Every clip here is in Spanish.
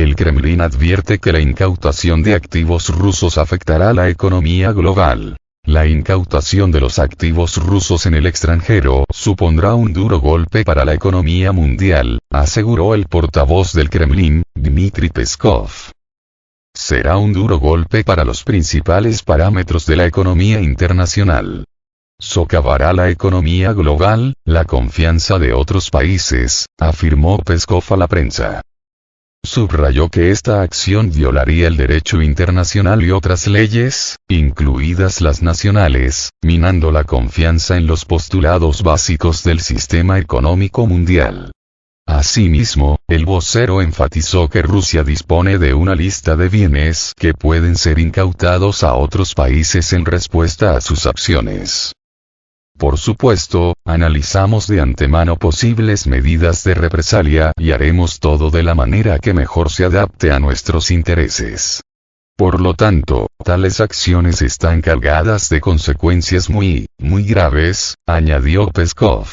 el Kremlin advierte que la incautación de activos rusos afectará la economía global. La incautación de los activos rusos en el extranjero supondrá un duro golpe para la economía mundial, aseguró el portavoz del Kremlin, Dmitry Peskov. Será un duro golpe para los principales parámetros de la economía internacional. Socavará la economía global, la confianza de otros países, afirmó Peskov a la prensa. Subrayó que esta acción violaría el derecho internacional y otras leyes, incluidas las nacionales, minando la confianza en los postulados básicos del sistema económico mundial. Asimismo, el vocero enfatizó que Rusia dispone de una lista de bienes que pueden ser incautados a otros países en respuesta a sus acciones. Por supuesto, analizamos de antemano posibles medidas de represalia y haremos todo de la manera que mejor se adapte a nuestros intereses. Por lo tanto, tales acciones están cargadas de consecuencias muy graves, añadió Peskov.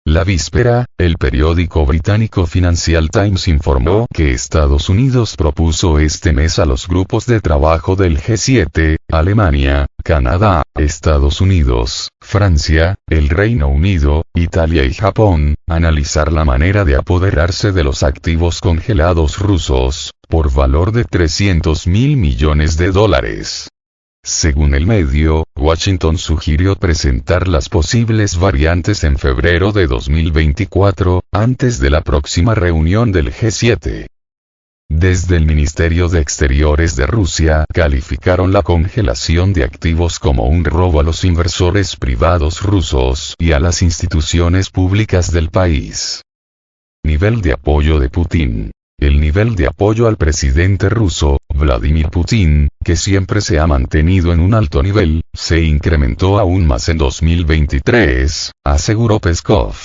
La víspera, el periódico británico Financial Times informó que Estados Unidos propuso este mes a los grupos de trabajo del G7, Alemania, Canadá, Estados Unidos, Francia, el Reino Unido, Italia y Japón, analizar la manera de apoderarse de los activos congelados rusos, por valor de $300.000 millones. Según el medio, Washington sugirió presentar las posibles variantes en febrero de 2024, antes de la próxima reunión del G7. Desde el Ministerio de Exteriores de Rusia calificaron la congelación de activos como un robo a los inversores privados rusos y a las instituciones públicas del país. Nivel de apoyo de Putin. El nivel de apoyo al presidente ruso, Vladimir Putin, que siempre se ha mantenido en un alto nivel, se incrementó aún más en 2023, aseguró Peskov.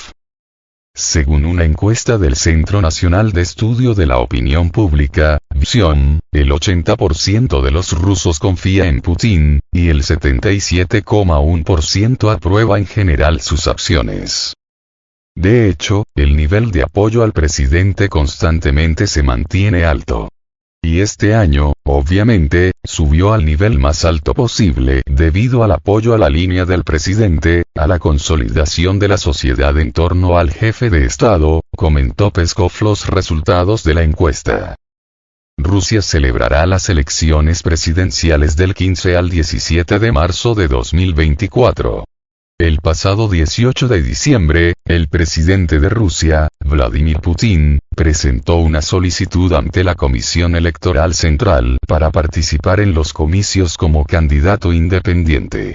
Según una encuesta del Centro Nacional de Estudio de la Opinión Pública, Visión, el 80% de los rusos confía en Putin, y el 77,1% aprueba en general sus acciones. De hecho, el nivel de apoyo al presidente constantemente se mantiene alto. Y este año, obviamente, subió al nivel más alto posible debido al apoyo a la línea del presidente, a la consolidación de la sociedad en torno al jefe de Estado, comentó Peskov los resultados de la encuesta. Rusia celebrará las elecciones presidenciales del 15 al 17 de marzo de 2024. El pasado 18 de diciembre, el presidente de Rusia, Vladimir Putin, presentó una solicitud ante la Comisión Electoral Central para participar en los comicios como candidato independiente.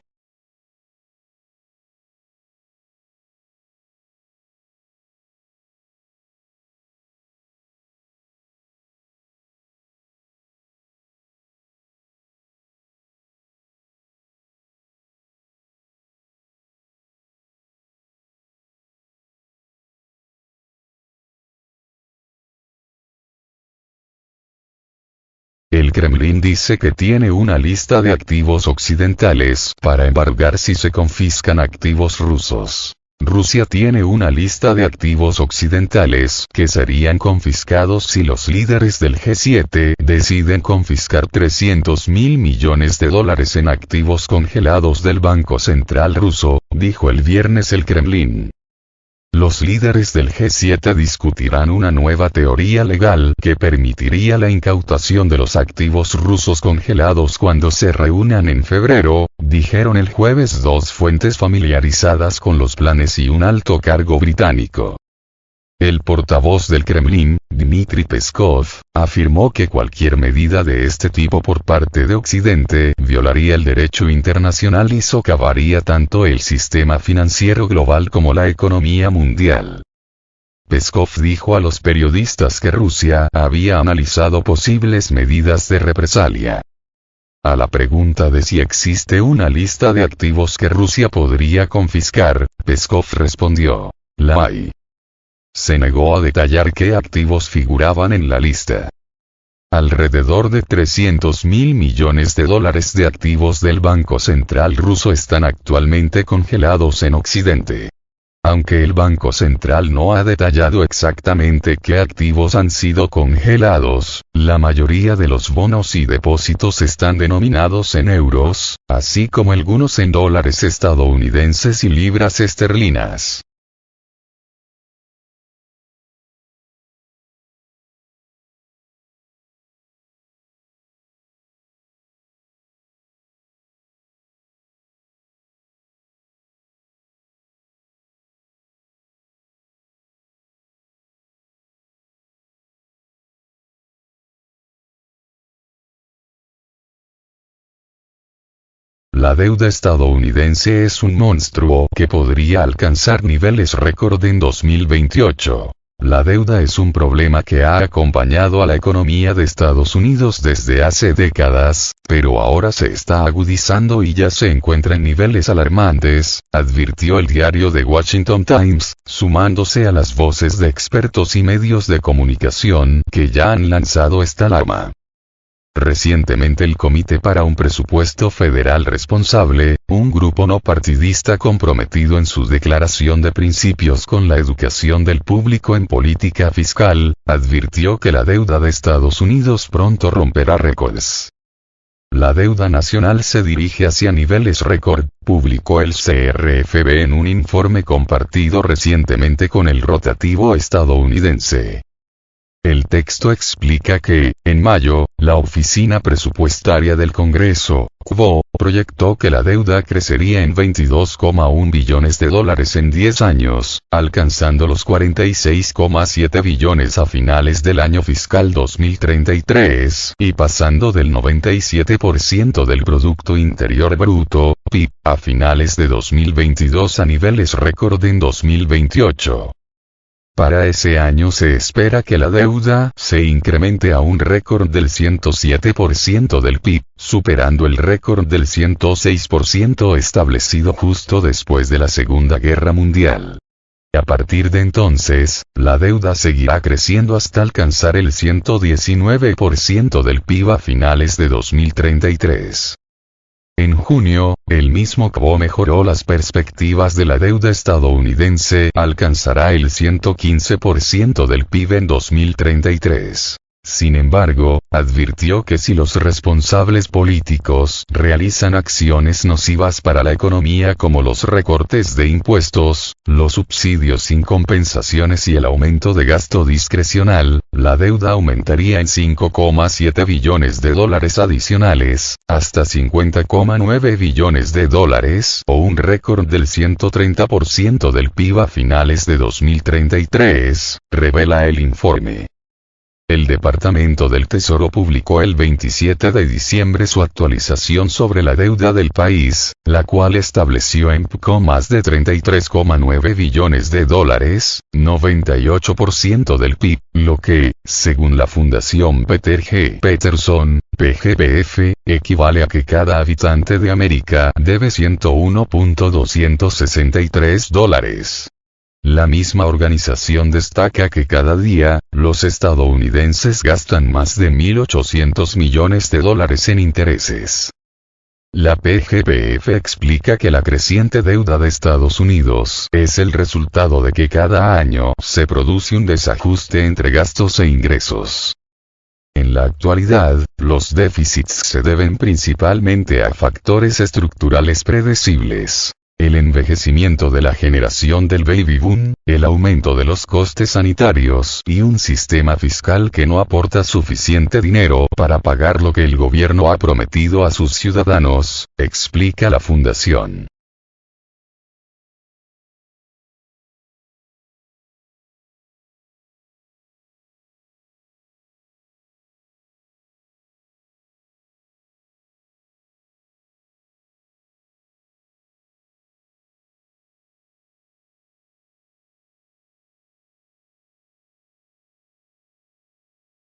El Kremlin dice que tiene una lista de activos occidentales para embargar si se confiscan activos rusos. Rusia tiene una lista de activos occidentales que serían confiscados si los líderes del G7 deciden confiscar $300.000 millones en activos congelados del Banco Central ruso, dijo el viernes el Kremlin. Los líderes del G7 discutirán una nueva teoría legal que permitiría la incautación de los activos rusos congelados cuando se reúnan en febrero, dijeron el jueves dos fuentes familiarizadas con los planes y un alto cargo británico. El portavoz del Kremlin, Dmitry Peskov, afirmó que cualquier medida de este tipo por parte de Occidente violaría el derecho internacional y socavaría tanto el sistema financiero global como la economía mundial. Peskov dijo a los periodistas que Rusia había analizado posibles medidas de represalia. A la pregunta de si existe una lista de activos que Rusia podría confiscar, Peskov respondió: "La hay". Se negó a detallar qué activos figuraban en la lista. Alrededor de $300.000 millones de activos del Banco Central ruso están actualmente congelados en Occidente. Aunque el Banco Central no ha detallado exactamente qué activos han sido congelados, la mayoría de los bonos y depósitos están denominados en euros, así como algunos en dólares estadounidenses y libras esterlinas. La deuda estadounidense es un monstruo que podría alcanzar niveles récord en 2028. La deuda es un problema que ha acompañado a la economía de Estados Unidos desde hace décadas, pero ahora se está agudizando y ya se encuentra en niveles alarmantes, advirtió el diario The Washington Times, sumándose a las voces de expertos y medios de comunicación que ya han lanzado esta alarma. Recientemente el Comité para un Presupuesto Federal Responsable, un grupo no partidista comprometido en su declaración de principios con la educación del público en política fiscal, advirtió que la deuda de Estados Unidos pronto romperá récords. La deuda nacional se dirige hacia niveles récord, publicó el CRFB en un informe compartido recientemente con el rotativo estadounidense. El texto explica que, en mayo, la Oficina Presupuestaria del Congreso, CBO, proyectó que la deuda crecería en $22,1 billones en 10 años, alcanzando los $46,7 billones a finales del año fiscal 2033 y pasando del 97% del Producto Interior Bruto, PIB, a finales de 2022 a niveles récord en 2028. Para ese año se espera que la deuda se incremente a un récord del 107% del PIB, superando el récord del 106% establecido justo después de la Segunda Guerra Mundial. A partir de entonces, la deuda seguirá creciendo hasta alcanzar el 119% del PIB a finales de 2033. En junio, el mismo CBO mejoró las perspectivas de la deuda estadounidense, alcanzará el 115% del PIB en 2033. Sin embargo, advirtió que si los responsables políticos realizan acciones nocivas para la economía como los recortes de impuestos, los subsidios sin compensaciones y el aumento de gasto discrecional, la deuda aumentaría en $5,7 billones adicionales, hasta $50,9 billones, o un récord del 130% del PIB a finales de 2033, revela el informe. El Departamento del Tesoro publicó el 27 de diciembre su actualización sobre la deuda del país, la cual estableció en más de $33,9 billones, 98% del PIB, lo que, según la Fundación Peter G. Peterson, PGPF, equivale a que cada habitante de América debe $101.263. La misma organización destaca que cada día, los estadounidenses gastan más de $1.800 millones en intereses. La PGPF explica que la creciente deuda de Estados Unidos es el resultado de que cada año se produce un desajuste entre gastos e ingresos. En la actualidad, los déficits se deben principalmente a factores estructurales predecibles. El envejecimiento de la generación del baby boom, el aumento de los costes sanitarios y un sistema fiscal que no aporta suficiente dinero para pagar lo que el gobierno ha prometido a sus ciudadanos, explica la fundación.